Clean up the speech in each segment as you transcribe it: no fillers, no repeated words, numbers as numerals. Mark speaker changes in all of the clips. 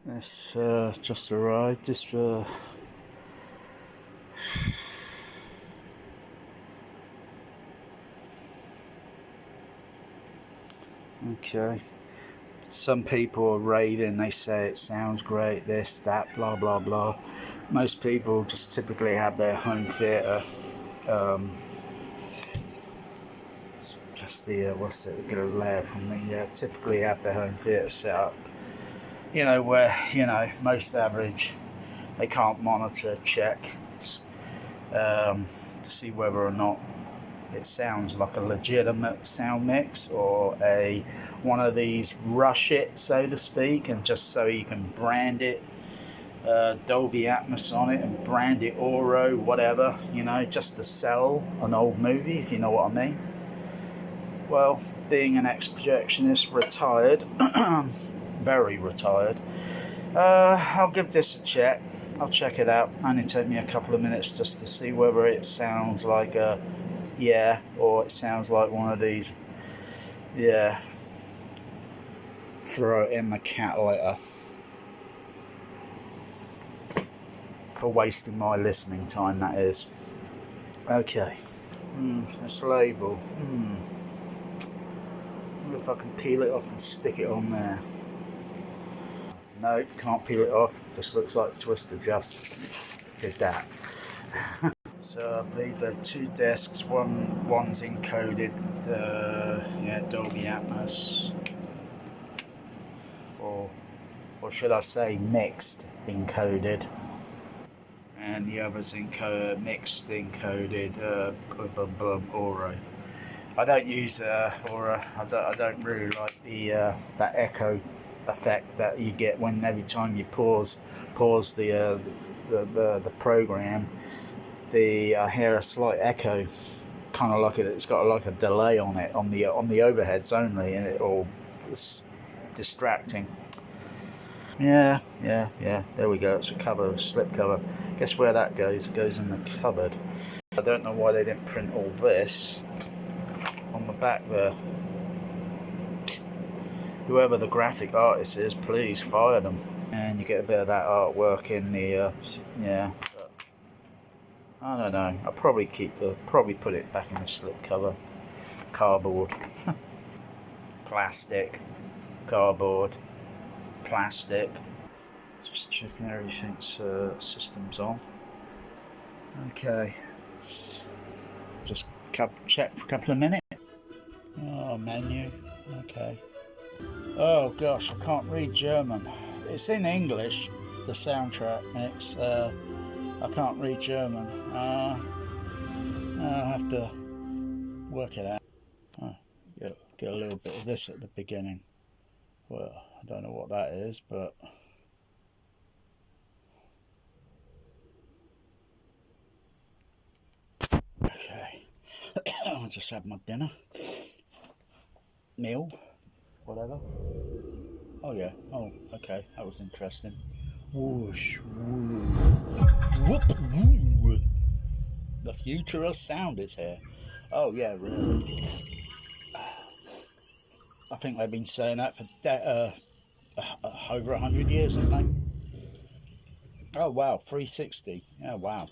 Speaker 1: This just arrived. This okay. Some people are raving. They say it sounds great. This, that, blah blah blah. Most people just typically have their home theater. Just the what's it? Get a layer from the. Typically have their home theater set up. You know where most average. They can't monitor, check to see whether or not it sounds like a legitimate sound mix or one of these rush it, so to speak, and just so you can brand it Dolby Atmos on it and brand it Oro, whatever, just to sell an old movie, if you know what I mean. Well, being an ex-projectionist, retired, very retired, I'll give this a check. I'll check it out. Only take me a couple of minutes just to see whether it sounds like a or it sounds like one of these throw it in the cat litter for wasting my listening time, that is. Okay, this label, I wonder if I can peel it off and stick it on there. No, can't peel it off. Just looks like Twister just did that. So I believe there are two discs. One's encoded, Dolby Atmos, or should I say mixed encoded, and the other's mixed encoded Oro. I don't use Oro. I don't really like the that echo effect that you get when every time you pause the program. I hear a slight echo, kind of like it's got like a delay on it on the overheads only, and it's distracting. Yeah. There we go. It's a cover, a slip cover. Guess where that goes? It goes in the cupboard. I don't know why they didn't print all this on the back there. Whoever the graphic artist is, please fire them. And you get a bit of that artwork in the But I don't know. I'll probably put it back in the slip cover. Cardboard, plastic, cardboard, plastic. Just checking everything's system's on. Okay. Just check for a couple of minutes. Oh, menu. Okay. Oh gosh, I can't read German. It's in English, the soundtrack mix. I can't read German. I'll have to work it out. Oh, get a little bit of this at the beginning. Well, I don't know what that is, but okay. I'll just have my dinner. Meal. Whatever. Oh yeah. Oh, okay. That was interesting. Whoosh, whoo. Whoop, whoo. The future of sound is here. Oh yeah, really. I think they've been saying that for over 100 years, haven't they? Oh wow, 360. Oh wow.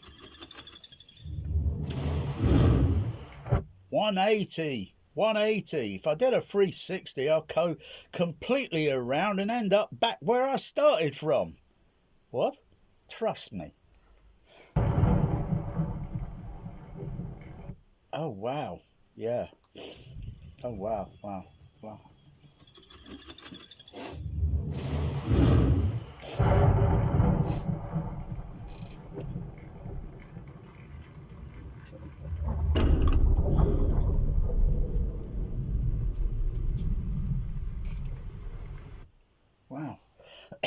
Speaker 1: 180. 180. If I did a 360, I'll go completely around and end up back where I started from. What? Trust me. Oh wow. Yeah. Oh wow. Wow. Wow.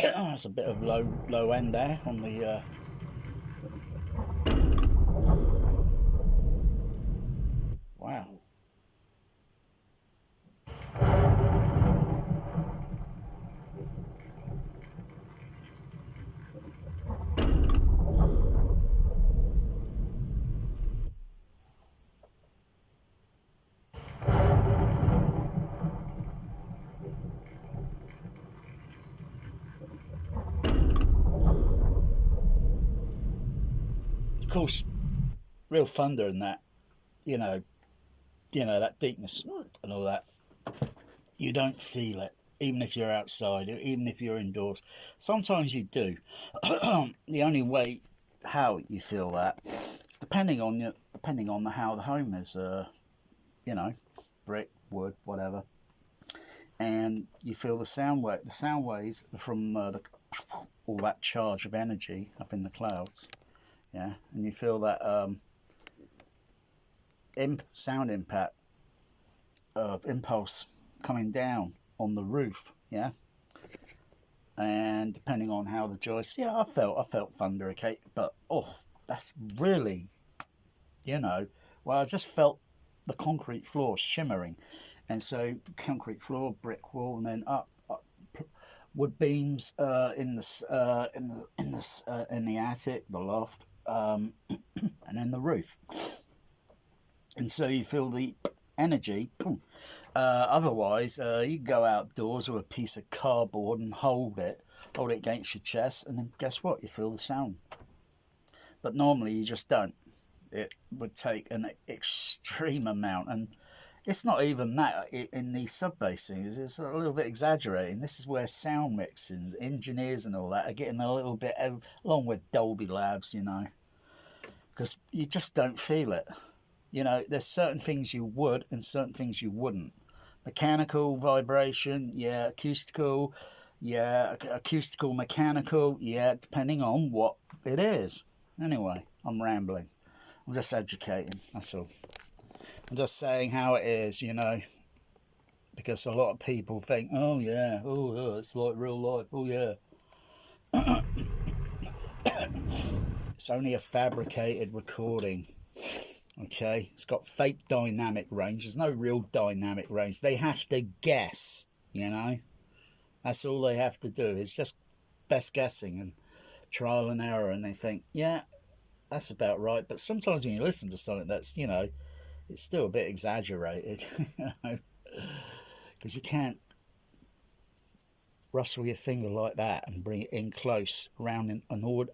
Speaker 1: That's a bit of low end there on the wow. of course, real thunder and that, you know, that deepness and all that, you don't feel it, even if you're outside, even if you're indoors. Sometimes you do. The only way how you feel that is depending on how the home is, you know, brick, wood, whatever, and you feel the sound waves from all that charge of energy up in the clouds, yeah, and you feel that sound impact of impulse coming down on the roof, yeah, and depending on how the joists, yeah, I felt thunder, okay, but oh, that's really, you know, well, I just felt the concrete floor shimmering, and so concrete floor, brick wall, and then up wood beams in the attic, the loft, and then the roof, and so you feel the energy. Otherwise, you can go outdoors with a piece of cardboard and hold it against your chest, and then guess what? You feel the sound. But normally you just don't. It would take an extreme amount, and it's not even that in these sub-bass things. It's a little bit exaggerating. This is where sound mixing engineers and all that are getting a little bit, along with Dolby Labs, you know, because you just don't feel it. You know, there's certain things you would and certain things you wouldn't. Mechanical vibration, yeah. Acoustical, yeah. Acoustical, mechanical, yeah. Depending on what it is. Anyway, I'm rambling. I'm just educating, that's all. I'm just saying how it is, you know. Because a lot of people think, oh yeah, it's like real life, oh yeah. It's only a fabricated recording. Okay, it's got fake dynamic range. There's no real dynamic range. They have to guess, you know. That's all they have to do. It's just best guessing and trial and error. And they think, yeah, that's about right. But sometimes when you listen to something that's, you know, it's still a bit exaggerated, you know, because you can't rustle your finger like that and bring it in close around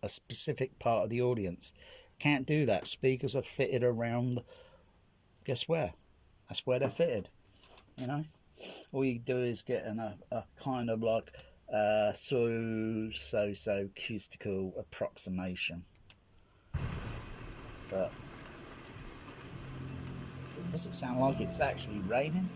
Speaker 1: a specific part of the audience. Can't do that. Speakers are fitted around, guess where? That's where they're fitted, you know. All you do is get a kind of like so acoustical approximation. But it doesn't sound like it's actually raining.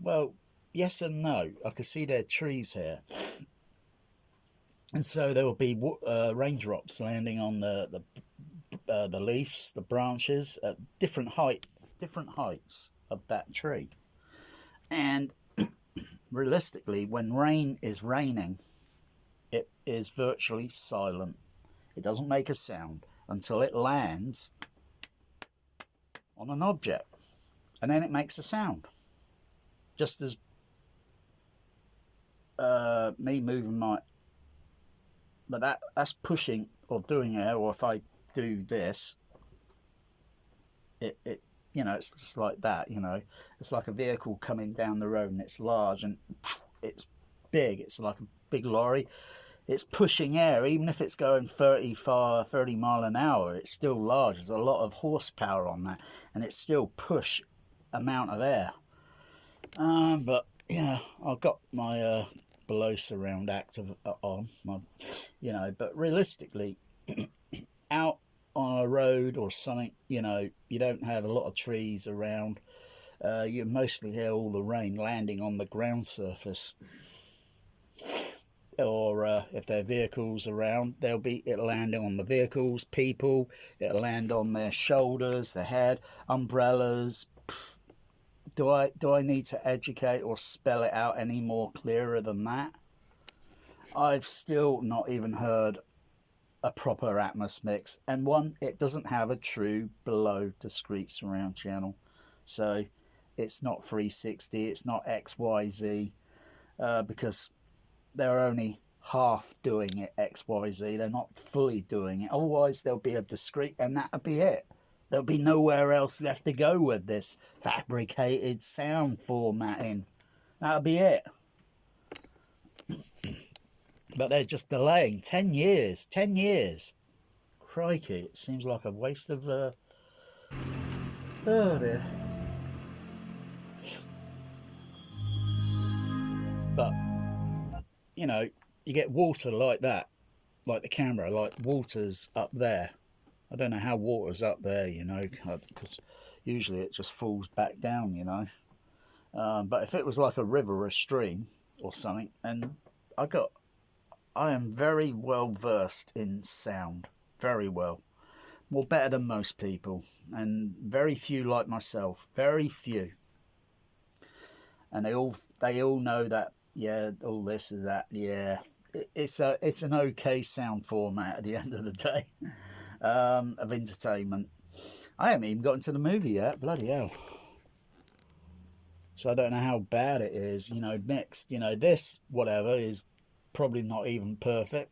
Speaker 1: Well, yes and no. I can see there are trees here, and so there will be raindrops landing on the leaves, the branches at different heights of that tree. And realistically, when rain is raining, it is virtually silent. It doesn't make a sound until it lands on an object, and then it makes a sound. Just as me moving my, but that's pushing or doing it, or if I do this, it you know, it's just like that, you know. It's like a vehicle coming down the road and it's large and it's big. It's like a big lorry. It's pushing air, even if it's going 30 mile an hour, it's still large. There's a lot of horsepower on that, and it's still push amount of air. But yeah, I've got my below surround active on, you know. But realistically, out on a road or something, you know, you don't have a lot of trees around. You mostly hear all the rain landing on the ground surface. Or if there are vehicles around, it'll land on the vehicles, people. It'll land on their shoulders, their head, umbrellas. Do I need to educate or spell it out any more clearer than that? I've still not even heard a proper Atmos mix, and it doesn't have a true below discrete surround channel, so it's not 360, it's not XYZ, because they're only half doing it XYZ. They're not fully doing it. Otherwise, there'll be a discrete, and that'll be it. There'll be nowhere else left to go with this fabricated sound formatting. That'll be it. But they're just delaying 10 years. 10 years. Crikey, it seems like a waste of... oh dear. But, you know, you get water like that, like the camera, like water's up there. I don't know how water's up there, you know, because usually it just falls back down, you know. But if it was like a river or a stream or something, and I am very well versed in sound, very well, more better than most people, and very few like myself, very few, and they all know that, yeah, all this is that, yeah, it's an okay sound format at the end of the day, of entertainment. I haven't even gotten to the movie yet, bloody hell. So I don't know how bad it is, you know, mixed, you know, this, whatever, is probably not even perfect.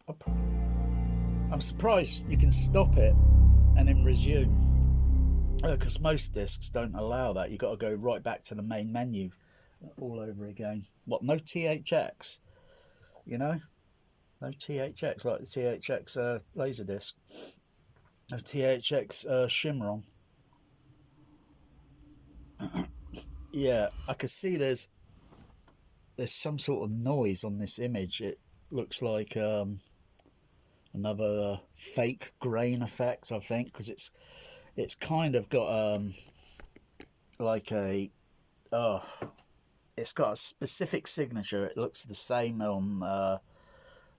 Speaker 1: I'm surprised you can stop it and then resume, because most discs don't allow that. You've got to go right back to the main menu all over again. What, no THX, you know? No THX, like the THX laserdisc. No THX Shimron. Yeah, I could see there's some sort of noise on this image. It looks like another fake grain effect, I think, because it's kind of got like a it's got a specific signature. It looks the same on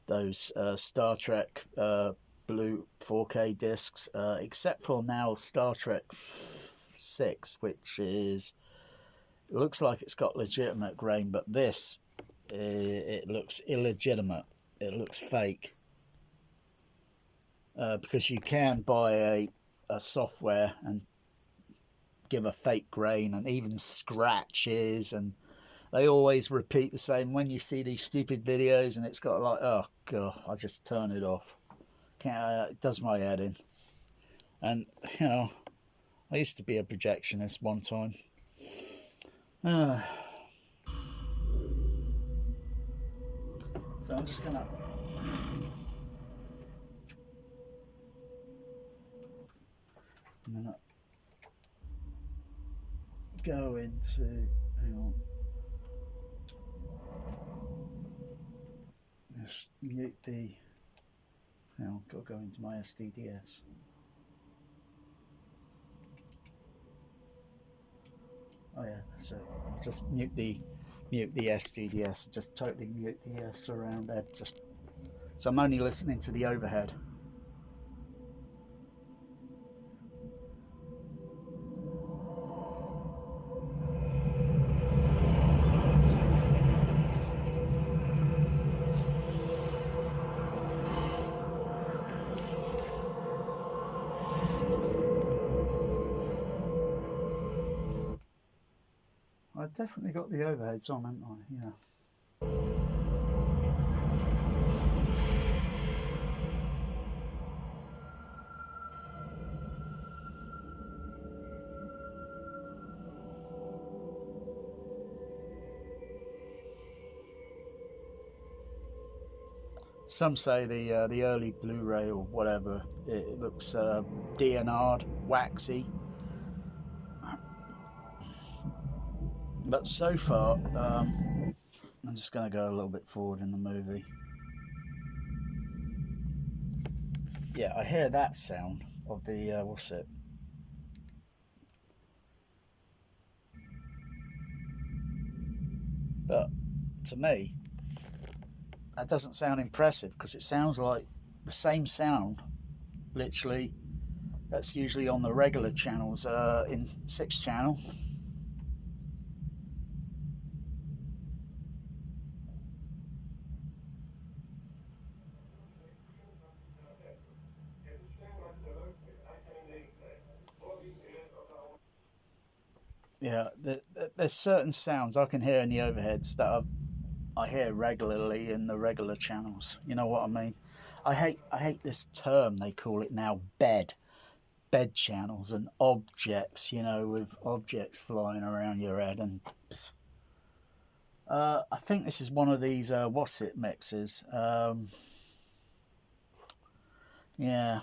Speaker 1: those Star Trek blue 4K discs, except for now Star Trek 6, which is, it looks like it's got legitimate grain, but this, it looks illegitimate. It looks fake. Because you can buy a software and give a fake grain and even scratches, and they always repeat the same. When you see these stupid videos and it's got like, oh god, I just turn it off. It does my head in. And you know, I used to be a projectionist one time. So I'm just gonna go into, hang on, just mute the, hang on, gotta go into my SDDS. Oh yeah, that's it. I'll just mute the SDDS, just totally mute the surround ed, just so I'm only listening to the overhead. I definitely got the overheads on, haven't I? Yeah. Some say the early Blu-ray or whatever, it looks DNR'd, waxy. But so far, I'm just going to go a little bit forward in the movie. Yeah, I hear that sound of the, what's it? But to me, that doesn't sound impressive, because it sounds like the same sound, literally, that's usually on the regular channels in 6 channel. Yeah, there's certain sounds I can hear in the overheads that I hear regularly in the regular channels. You know what I mean? I hate this term they call it now, bed channels and objects. You know, with objects flying around your head, and I think this is one of these what's it mixes. Yeah,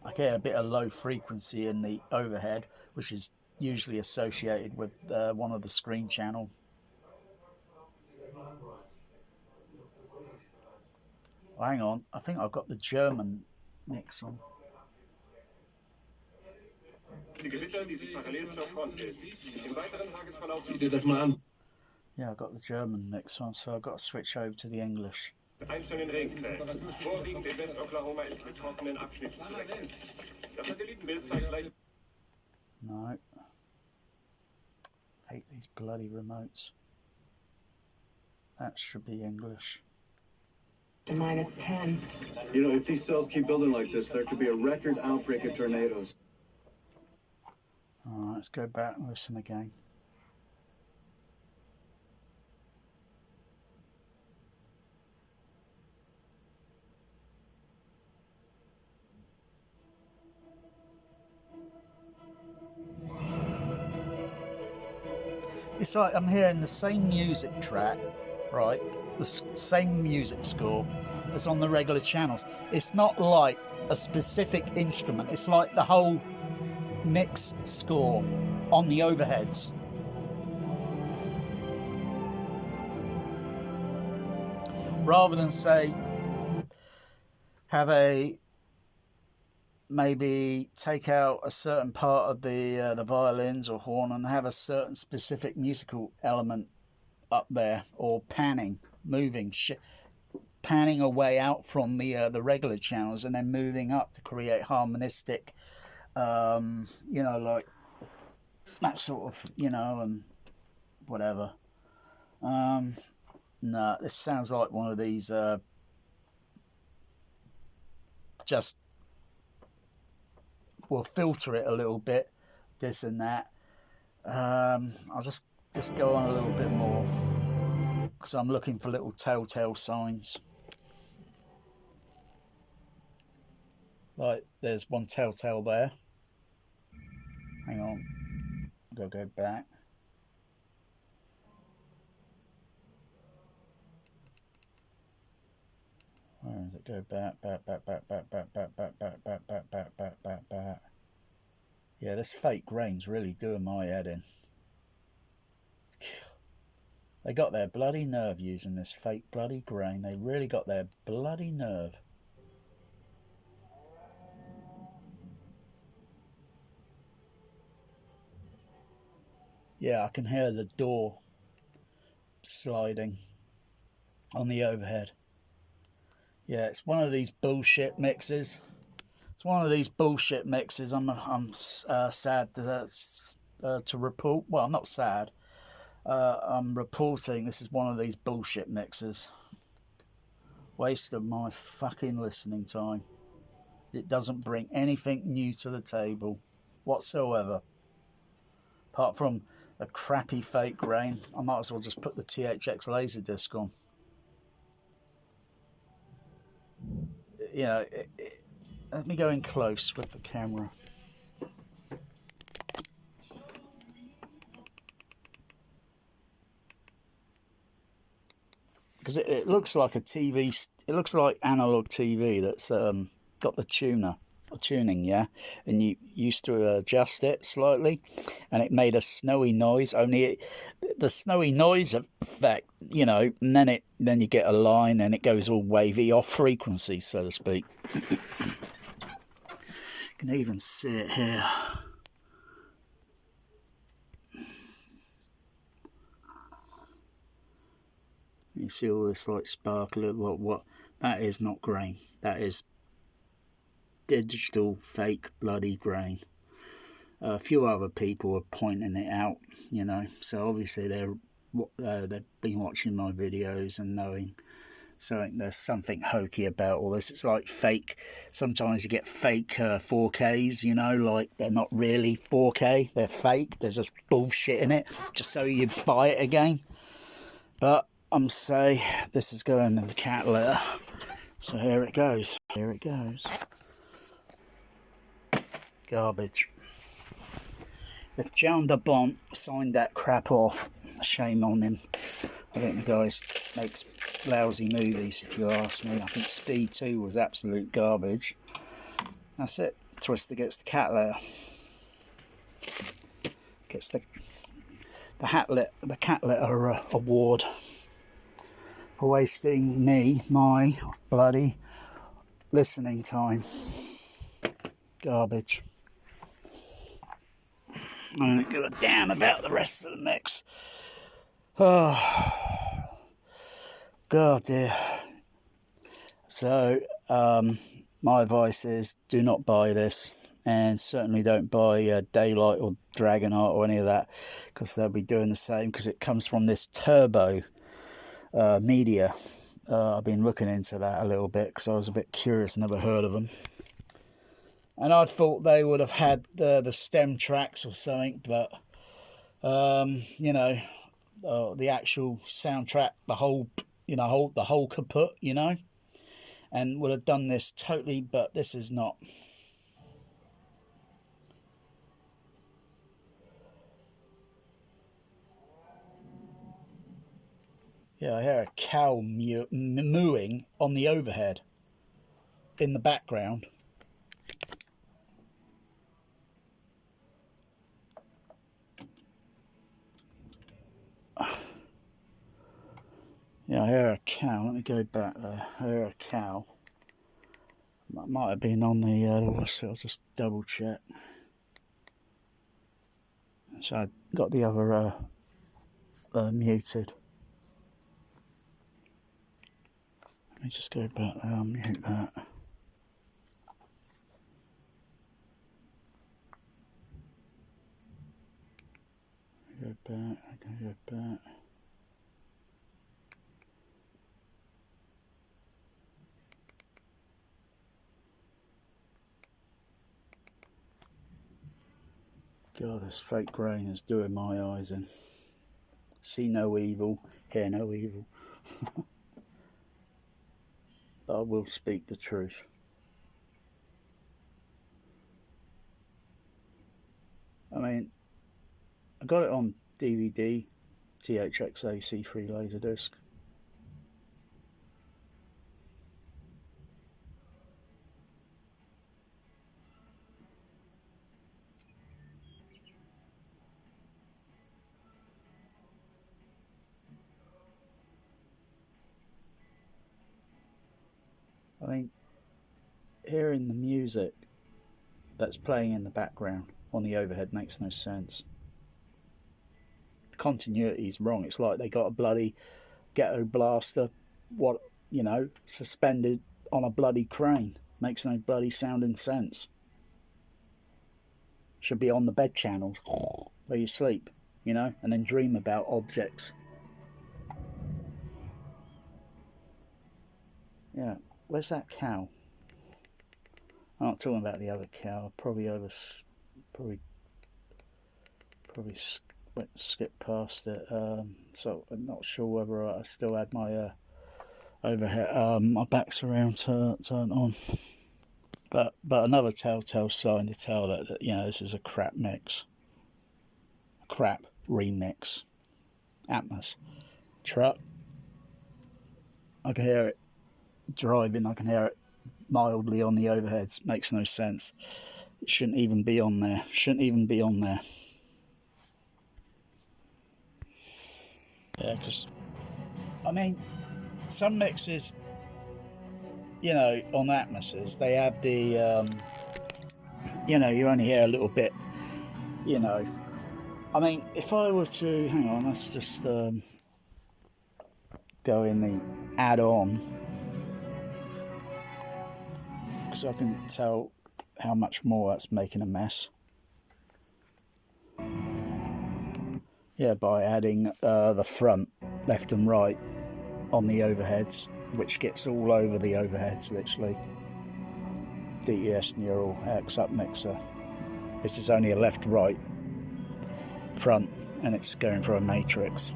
Speaker 1: I get a bit of low frequency in the overhead, which is usually associated with one of the screen channel. Oh, hang on, I think I've got the German mix on. Yeah, I've got the German mix on, so I've got to switch over to the English. No. Hate these bloody remotes. That should be English.
Speaker 2: -10. You know, if these cells keep building like this, there could be a record outbreak of tornadoes.
Speaker 1: Alright, let's go back and listen again. It's like I'm hearing the same music track, right? The same music score as on the regular channels. It's not like a specific instrument. It's like the whole mix score on the overheads. Rather than say, have a maybe take out a certain part of the violins or horn and have a certain specific musical element up there, or panning, moving, panning away out from the regular channels and then moving up to create harmonistic, you know, like that sort of, you know, and whatever. No, this sounds like one of these just, we'll filter it a little bit, this and that. I'll just go on a little bit more because I'm looking for little telltale signs. Like there's one telltale there. Hang on, I've got to go back. Where does it go? Back. Yeah, this fake grain's really doing my head in. They got their bloody nerve using this fake bloody grain. They really got their bloody nerve. Yeah, I can hear the door sliding on the overhead. Yeah, it's one of these bullshit mixes. It's one of these bullshit mixes. I'm sad to report. Well, I'm not sad. I'm reporting this is one of these bullshit mixes. Waste of my fucking listening time. It doesn't bring anything new to the table whatsoever. Apart from a crappy fake grain, I might as well just put the THX laserdisc on. You know, let me go in close with the camera. Because it looks like a TV, it looks like analog TV that's got the tuning, yeah? And you used to adjust it slightly and it made a snowy noise, only the snowy noise effect, you know, and then you get a line and it goes all wavy off frequency, so to speak. You can even see it here. You see all this like sparkle. What? That is not grain. That is digital fake bloody grain. A few other people are pointing it out, you know. So obviously they've been watching my videos and knowing. So there's something hokey about all this. It's like fake. Sometimes you get fake 4Ks, you know, like they're not really 4K. They're fake. There's just bullshit in it, just so you buy it again. But I'm say this is going in the cat litter. So here it goes. Here it goes. Garbage. If John de Bont signed that crap off, shame on him. I think the guy makes lousy movies, if you ask me. I think Speed 2 was absolute garbage. That's it. Twister gets the cat letter. Gets the cat letter award for wasting my bloody listening time. Garbage. I don't give a damn about the rest of the mix. Oh, God dear. So, my advice is do not buy this, and certainly don't buy Daylight or Dragonheart or any of that, because they'll be doing the same, because it comes from this Turbo media. I've been looking into that a little bit because I was a bit curious, never heard of them. And I thought they would have had the stem tracks or something, but you know, the actual soundtrack, the whole kaput, you know, and would have done this totally, but this is not. Yeah, I hear a cow mooing on the overhead in the background. Yeah, I hear a cow. Let me go back there. I hear a cow. That might have been on the I'll just double check. So I got the other muted. Let me just go back there. I'll mute that. Go back. I can go back. God, this fake rain is doing my eyes in. See no evil, hear no evil. But I will speak the truth. I mean, I got it on DVD, THXA C3 laserdisc. I mean, hearing the music that's playing in the background on the overhead makes no sense. The continuity is wrong. It's like they got a bloody ghetto blaster, suspended on a bloody crane. Makes no bloody sounding sense. Should be on the bed channels where you sleep, and then dream about objects. Yeah, where's that cow? I'm not talking about the other cow. Probably skip past it. So I'm not sure whether I still had my overhead, my back's around turned on. But another telltale sign to tell that this is a crap mix, a crap remix. Atmos truck. I can hear it driving. I can hear it mildly on the overheads. Makes no sense. It shouldn't even be on there. Yeah, because I mean, some mixes, on Atmoses, they have the, you only hear a little bit, I mean, if I were to, hang on, let's just go in the add-on, because I can tell how much more that's making a mess. Yeah, by adding the front, left and right on the overheads, which gets all over the overheads, literally. DES Neural X Up Mixer. This is only a left-right front, and it's going for a matrix.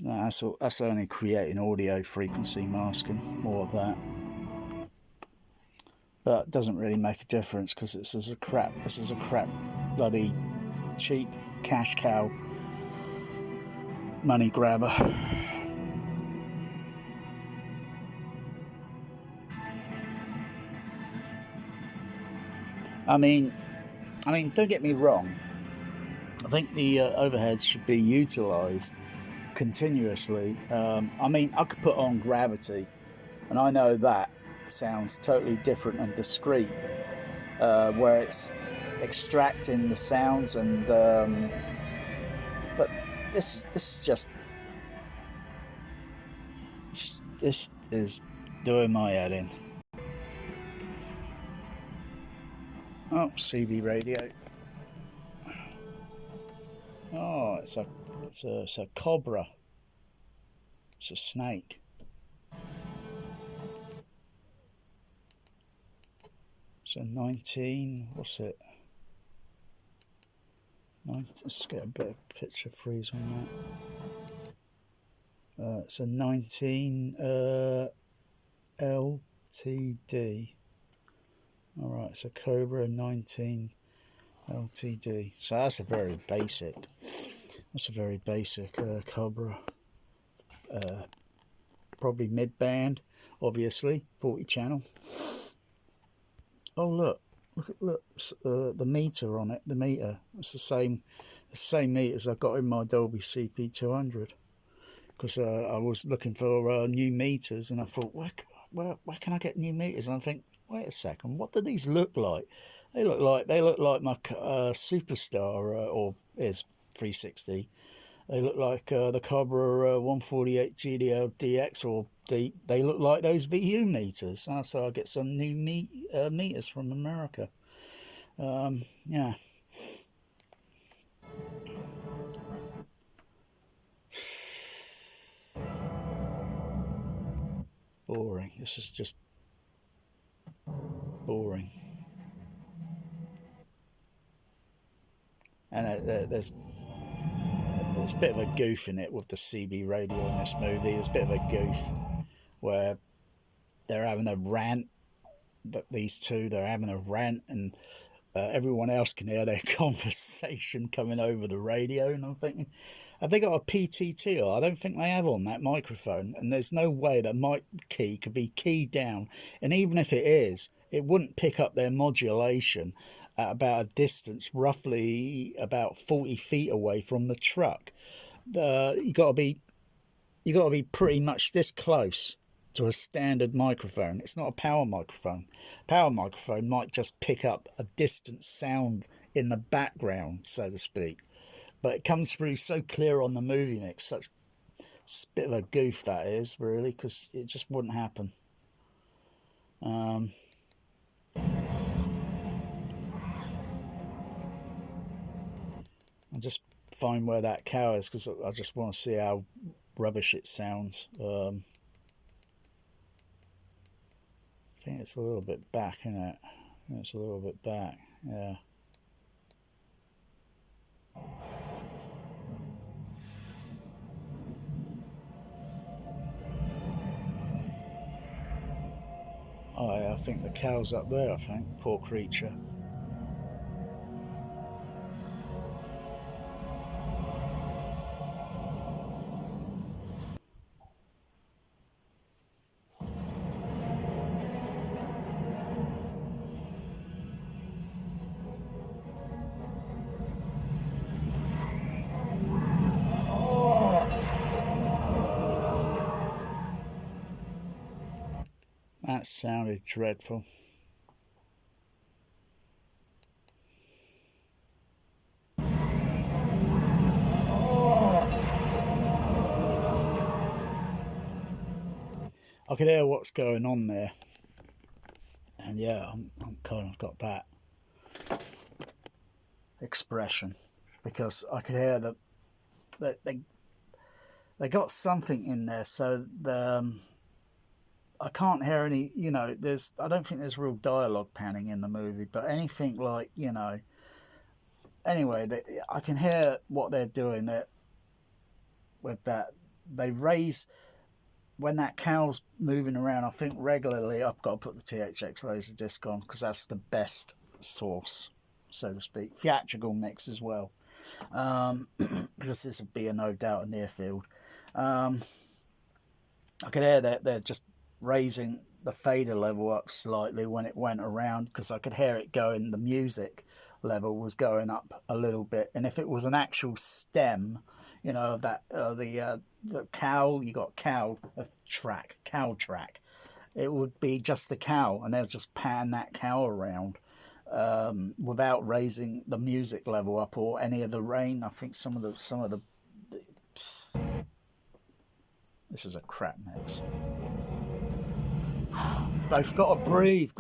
Speaker 1: No, that's only creating audio frequency masking, more of that. But it doesn't really make a difference because this is a crap bloody cheap cash cow money grabber. I mean, don't get me wrong. I think the overheads should be utilised continuously. I mean, I could put on Gravity, and I know that sounds totally different and discreet, where it's extracting the sounds, and but this is just this is doing my head in. Oh, CB radio. Oh, it's a cobra. It's a snake. So 19. What's it? 19, let's get a bit of picture freeze on that. It's a 19 LTD. Alright, it's a Cobra 19 LTD. So that's a very basic. That's a very basic Cobra. Probably mid-band, obviously, 40 channel. Oh look the meter on it. The meter. It's the same meters I've got in my Dolby CP200. Because I was looking for new meters, and I thought, where can I get new meters? And I think, wait a second, what do these look like? They look like my Superstar or is 360. They look like the Cobra 148 GDL DX, or they look like those VU meters. So I get some new meters from America. Yeah. Boring. This is just boring. And there's a bit of a goof in it with the CB radio in this movie. There's a bit of a goof where they're having a rant, but these two, they're having a rant, and everyone else can hear their conversation coming over the radio. And I'm thinking, have they got a PTT? Or I don't think they have on that microphone, and there's no way that mic key could be keyed down, and even if it is, it wouldn't pick up their modulation at about a distance roughly about 40 feet away from the truck. You got to be pretty much this close to a standard microphone. It's not a power microphone. Power microphone might just pick up a distant sound in the background, so to speak, but it comes through so clear on the movie mix. It's a bit of a goof, that is, really, because it just wouldn't happen. I'll just find where that cow is, because I just want to see how rubbish it sounds. I think it's a little bit back, isn't it? I think it's a little bit back, yeah. Oh, yeah, I think the cow's up there, I think. Poor creature. That sounded dreadful. I could hear what's going on there, and yeah, I'm kind of got that expression, because I could hear that they got something in there, so I can't hear any, I don't think there's real dialogue panning in the movie, but anything like, anyway, I can hear what they're doing with that. They raise when that cow's moving around, I think regularly I've got to put the THX laserdisc on, because that's the best source, so to speak. Theatrical mix as well, because this would be a no doubt a near field. I could hear that they're just raising the fader level up slightly when it went around, because I could hear it going, the music level was going up a little bit. And if it was an actual stem, you know, that the cow, you got cow track, it would be just the cow, and they'll just pan that cow around without raising the music level up or any of the rain. I think some of the this is a crap mix. Both got to breathe.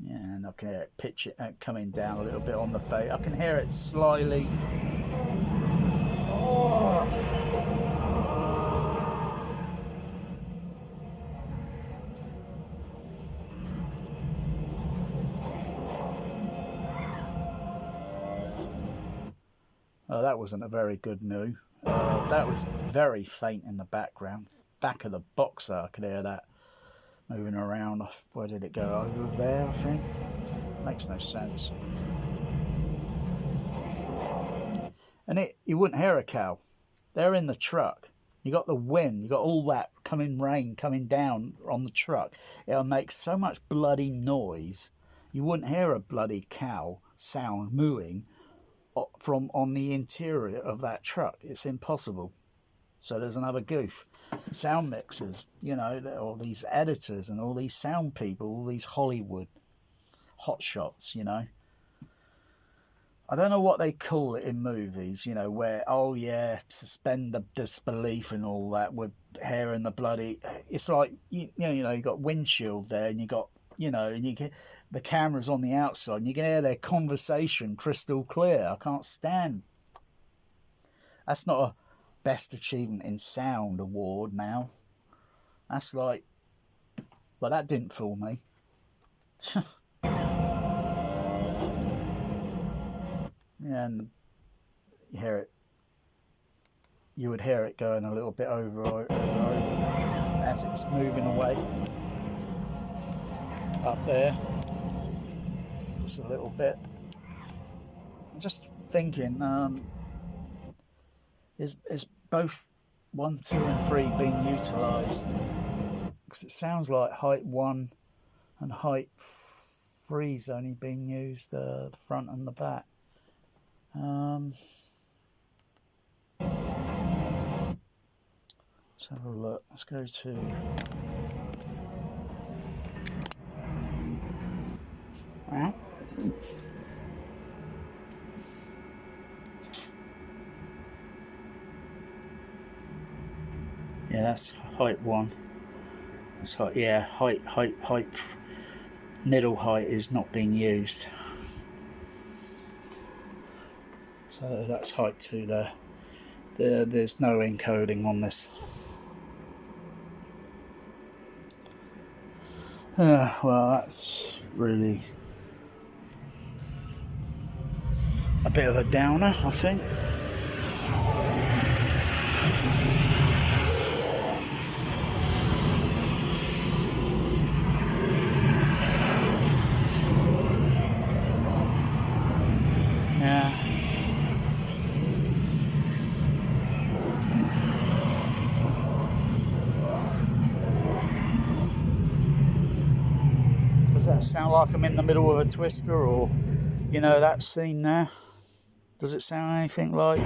Speaker 1: Yeah, and I can hear it pitch it coming down a little bit on the fade. I can hear it slyly. Oh, that wasn't a very good moo. That was very faint in the background. Back of the boxer, I could hear that moving around. Where did it go? Over there, I think. Makes no sense. And you wouldn't hear a cow. They're in the truck. You got the wind. You got all that rain coming down on the truck. It'll make so much bloody noise. You wouldn't hear a bloody cow sound mooing from on the interior of that truck. It's impossible. So there's another goof. Sound mixers, you know, all these editors and all these sound people, all these Hollywood hotshots, you know. I don't know what they call it in movies, you know, where, oh yeah, suspend the disbelief and all that with hearing the bloody... It's like, you know, you got windshield there, and you got, you know, and you get the cameras on the outside, and you can hear their conversation crystal clear. I can't stand. That's not a best achievement in sound award now. That's like, well, that didn't fool me. Yeah, and you hear it. You would hear it going a little bit over as it's moving away up there. Just a little bit. Just thinking, is both 1, 2, and 3 being utilised? Because it sounds like height 1 and height 3 is only being used, the front and the back. Let's have a look. Let's go to... Right. Yeah, that's height 1. That's height. Yeah, height. Middle height is not being used. So that's height 2 there. There's no encoding on this. Well, that's really a bit of a downer, I think. Yeah. Does that sound like I'm in the middle of a twister, or, you know, that scene there? Does it sound anything like...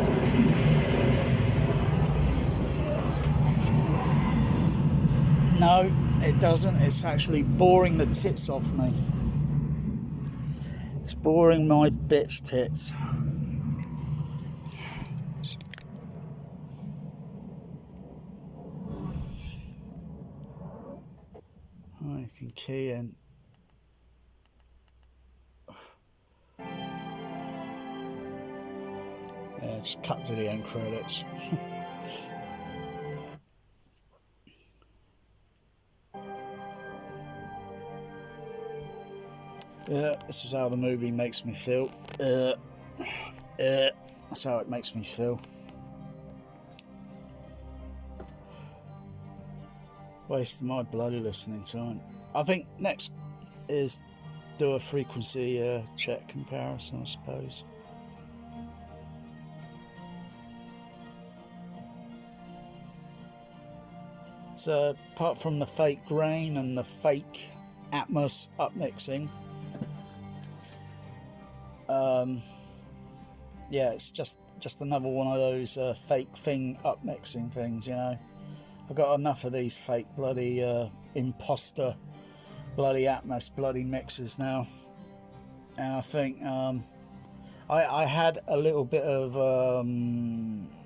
Speaker 1: No, it doesn't. It's actually boring the tits off me. It's boring my tits. Oh, you can key in. Yeah, just cut to the end credits. Yeah, this is how the movie makes me feel. That's how it makes me feel. Wasting my bloody listening time. I think next is do a frequency check comparison, I suppose. So apart from the fake grain and the fake Atmos upmixing, yeah, it's just another one of those fake thing upmixing things, you know. I've got enough of these fake bloody imposter bloody Atmos bloody mixers now, and I think I had a little bit of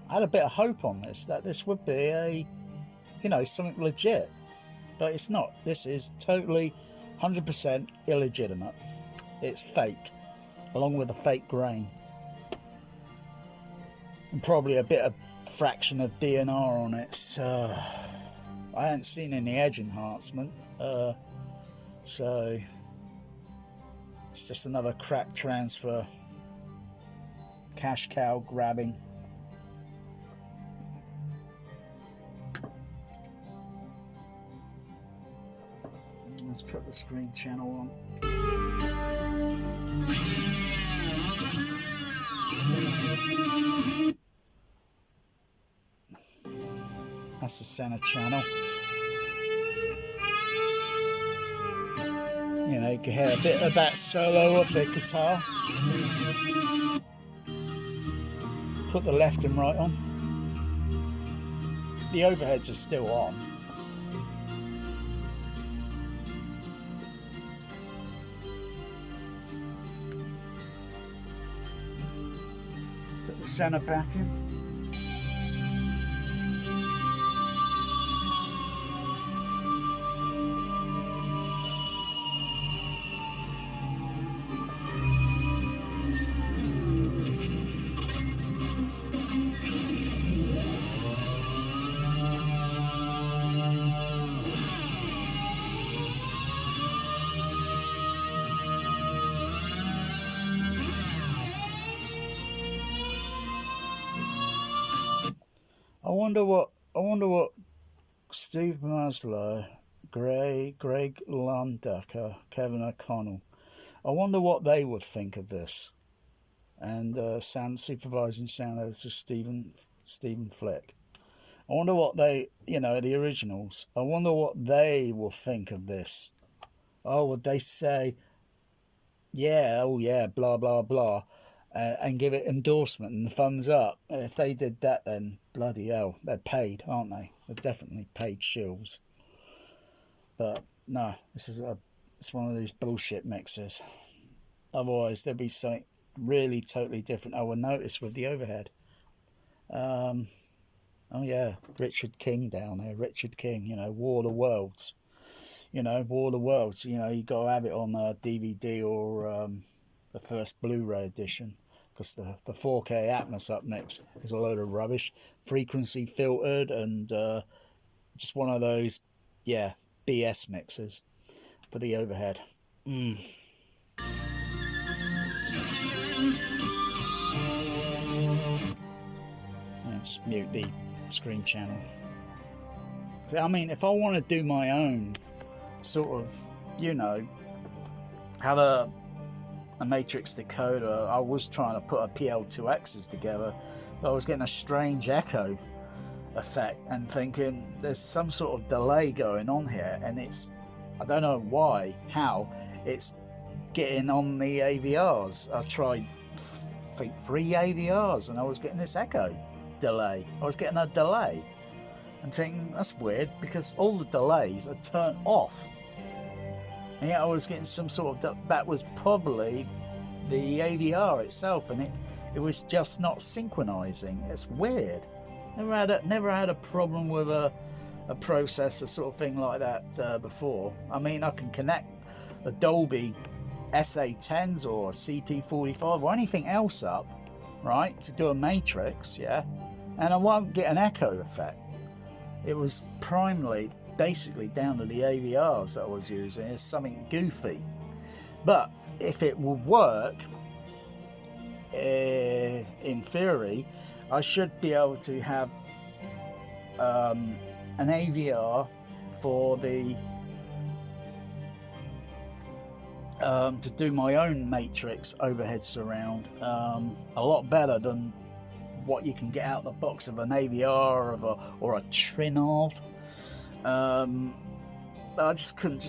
Speaker 1: hope on this, that this would be a, you know, something legit, but it's not. This is totally 100% illegitimate. It's fake, along with the fake grain and probably a bit of fraction of DNR on it. So I hadn't seen any edge enhancement, so it's just another crack transfer, cash cow grabbing. Let's put the screen channel on. That's the center channel. You know, you can hear a bit of that solo of the guitar. Put the left and right on. The overheads are still on. Put the center back in. I wonder what Steve Maslow, Greg Lundacker, Kevin O'Connell, I wonder what they would think of this. And sound supervising sound editor Stephen Flick. I wonder what they, you know, the originals, I wonder what they will think of this. Oh, would they say, yeah, oh yeah, blah blah blah, and give it endorsement and the thumbs up? If they did that, then bloody hell, they're paid, aren't they? They're definitely paid shills. But no, it's one of these bullshit mixers. Otherwise, there'd be something really totally different I would notice with the overhead. Oh yeah, Richard King down there. Richard King, you know, War of the Worlds. You know, War of the Worlds. You know, you got to have it on DVD or the first Blu-ray edition, because the 4K Atmos upmix is a load of rubbish, frequency filtered, and just one of those, yeah, BS mixers for the overhead. Just mute the screen channel. I mean, if I want to do my own sort of, you know, have a matrix decoder, I was trying to put a PL2Xs together, but I was getting a strange echo effect and thinking there's some sort of delay going on here, and it's, I don't know why, how it's getting on the AVRs. I tried, I think, 3 AVRs, and I was getting this echo delay. I was getting a delay and thinking that's weird, because all the delays are turned off, and yet I was getting some sort of that was probably the AVR itself, and it was just not synchronizing. It's weird. Never had a problem with a processor sort of thing like that before. I mean, I can connect a Dolby SA10s or a CP45 or anything else up, right, to do a matrix, yeah, and I won't get an echo effect. It was primarily basically down to the AVRs that I was using. It's something goofy. But if it will work, in theory, I should be able to have an AVR for the to do my own matrix overhead surround, a lot better than what you can get out the box of an AVR or a Trinov. I just couldn't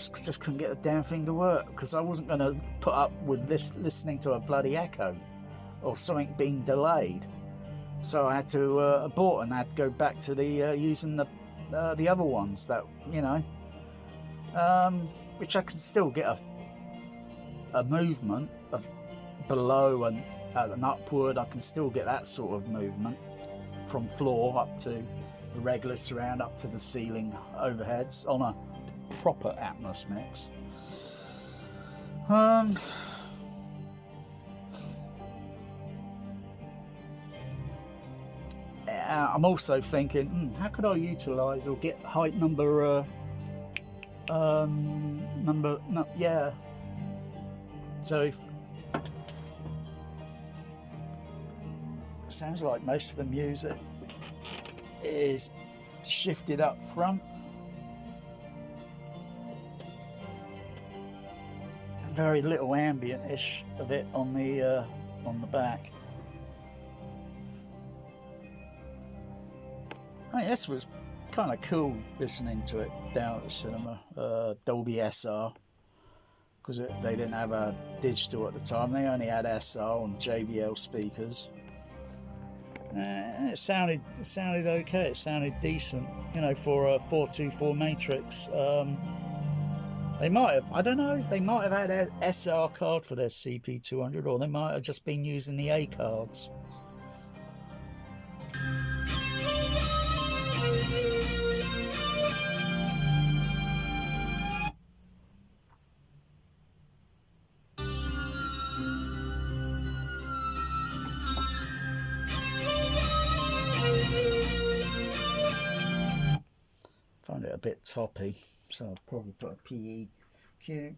Speaker 1: get the damn thing to work, because I wasn't going to put up with this listening to a bloody echo or something being delayed. So I had to abort, and I had to go back to the using the other ones that, you know, which I can still get a movement of below and upward. I can still get that sort of movement from floor up to the regular surround, up to the ceiling overheads on a proper Atmos mix. I'm also thinking, how could I utilize or get height number yeah. So it sounds like most of the music is shifted up front, and very little ambient-ish of it on the back. I mean, this was kind of cool listening to it down at the cinema, Dolby SR, because they didn't have a digital at the time. They only had SR on JBL speakers. It sounded okay. It sounded decent, you know, for a 424 matrix. They might have, I don't know, they might have had an SR card for their CP200, or they might have just been using the A cards. Find it a bit toppy, so I'll probably put a PEQ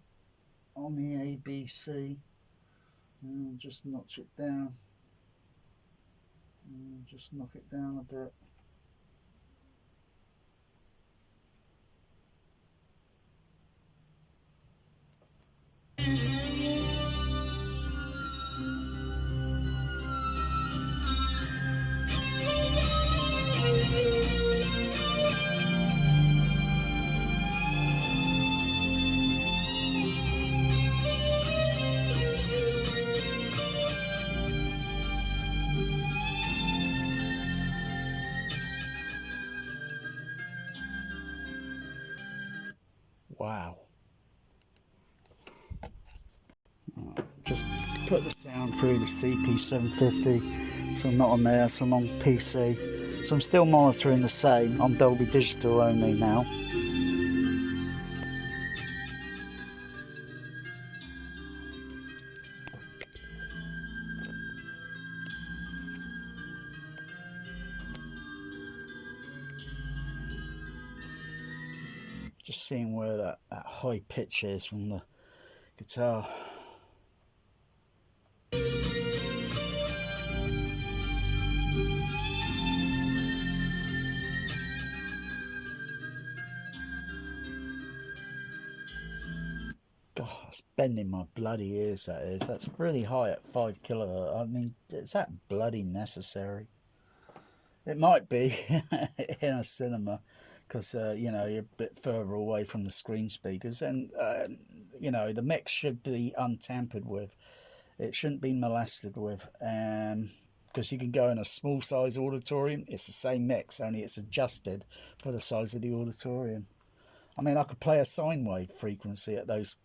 Speaker 1: on the ABC and just notch it down, and just knock it down a bit. Wow. Just put the sound through the CP750, so I'm not on there, so I'm on PC. So I'm still monitoring the same. I'm Dolby Digital only now. Just seeing where that high pitch is from the guitar. God, it's bending my bloody ears, that is. That's really high at 5 kilohertz. I mean, is that bloody necessary? It might be in a cinema, because you know, you're a bit further away from the screen speakers, and you know, the mix should be untampered with. It shouldn't be molested with, because you can go in a small size auditorium, it's the same mix, only it's adjusted for the size of the auditorium. I mean, I could play a sine wave frequency at those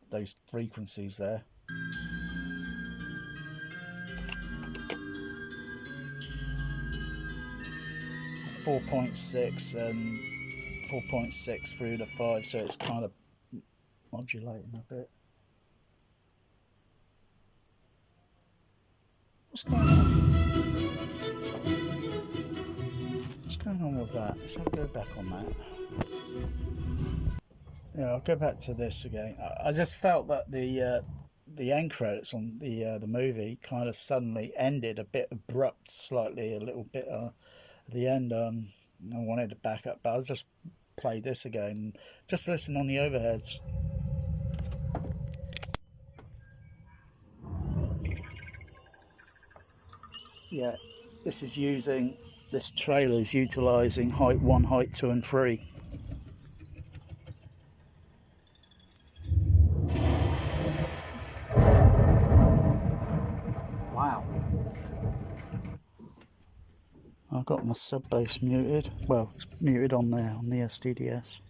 Speaker 1: frequencies there. .6 and 4.6 through to 5, so it's kind of modulating a bit. What's going on? What's going on with that? Let's have a go back on that. Yeah, I'll go back to this again. I just felt that the the end credits on the movie kind of suddenly ended a bit abrupt, slightly, a little bit at the end. I wanted to back up, but I'll just play this again. Just listen on the overheads. Yeah, this trailer is utilising height 1, height 2 and 3. Wow. I've got my sub bass muted. Well, it's muted on there, on the SDDS.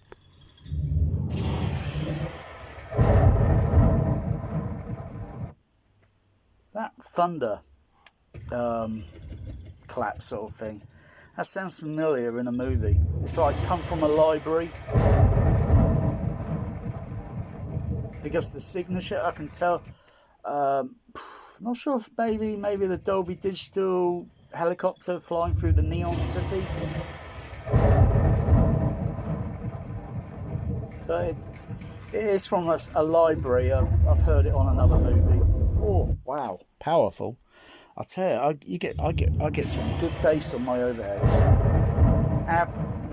Speaker 1: That thunder clap sort of thing, that sounds familiar in a movie. It's like come from a library. Because the signature, I can tell. Not sure if maybe the Dolby Digital helicopter flying through the neon city. But it is from a library. I've heard it on another movie. Oh wow, powerful! I tell you, I get some good bass on my overheads.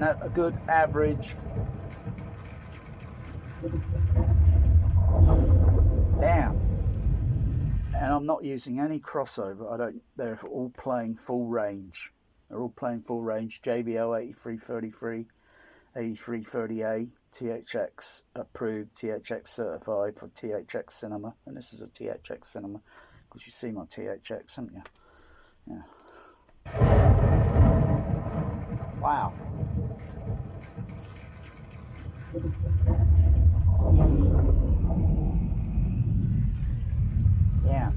Speaker 1: A good average. Damn. And I'm not using any crossover. They're all playing full range. They're all playing full range. JBL 8333, 8330A, THX approved, THX certified for THX Cinema. And this is a THX Cinema, because you see my THX, haven't you? Yeah. Wow. Yeah.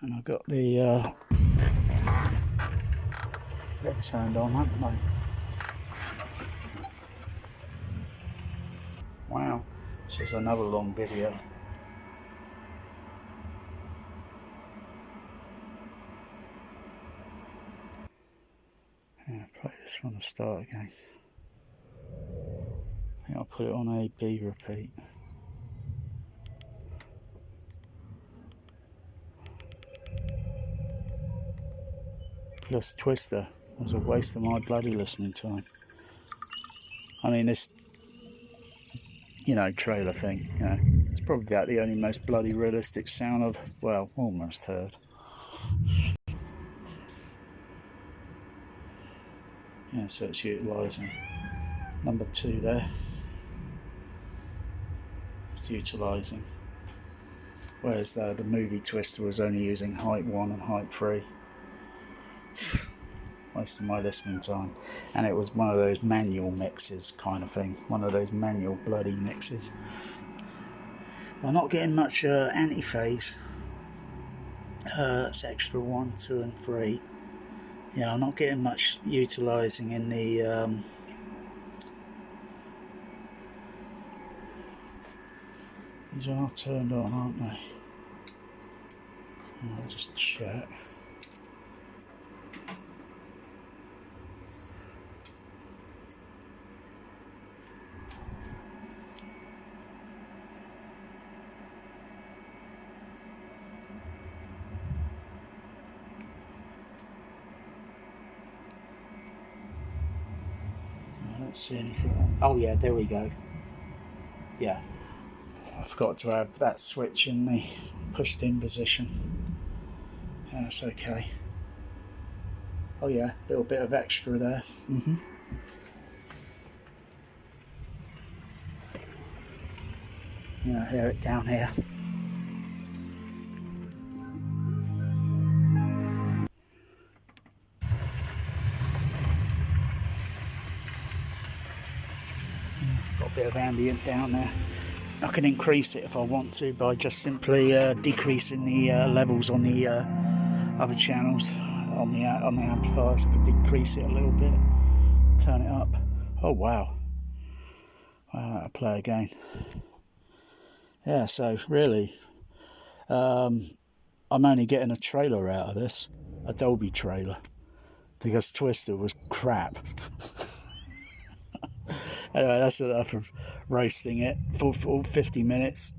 Speaker 1: And I've got they're turned on, haven't they? Wow. This is another long video. Yeah, play this from the start again. I think I'll put it on A, B, repeat. Plus Twister. It was a waste of my bloody listening time. I mean, this, trailer thing, it's probably about the only most bloody realistic sound I've, well, almost heard. Yeah, so it's utilising number 2 there. It's utilising. Whereas the movie Twister was only using height 1 and height 3. Most of my listening time. And it was one of those manual mixes kind of thing. One of those manual bloody mixes. I'm not getting much anti-phase. That's extra 1, 2 and 3. Yeah, I'm not getting much utilising in the these are turned on, aren't they? I'll just check. I don't see anything. Oh yeah, there we go. Yeah. I forgot to have that switch in the pushed in position. Yeah, that's okay. Oh yeah, a little bit of extra there. Yeah, I hear it down here. Got a bit of ambient down there. I can increase it if I want to by just simply decreasing the levels on the other channels on the amplifiers. I can decrease it a little bit, turn it up. Oh wow! I'll play again. Yeah, so really, I'm only getting a trailer out of this, a Dolby trailer. because Twister was crap. Anyway, that's enough of roasting it for 50 minutes.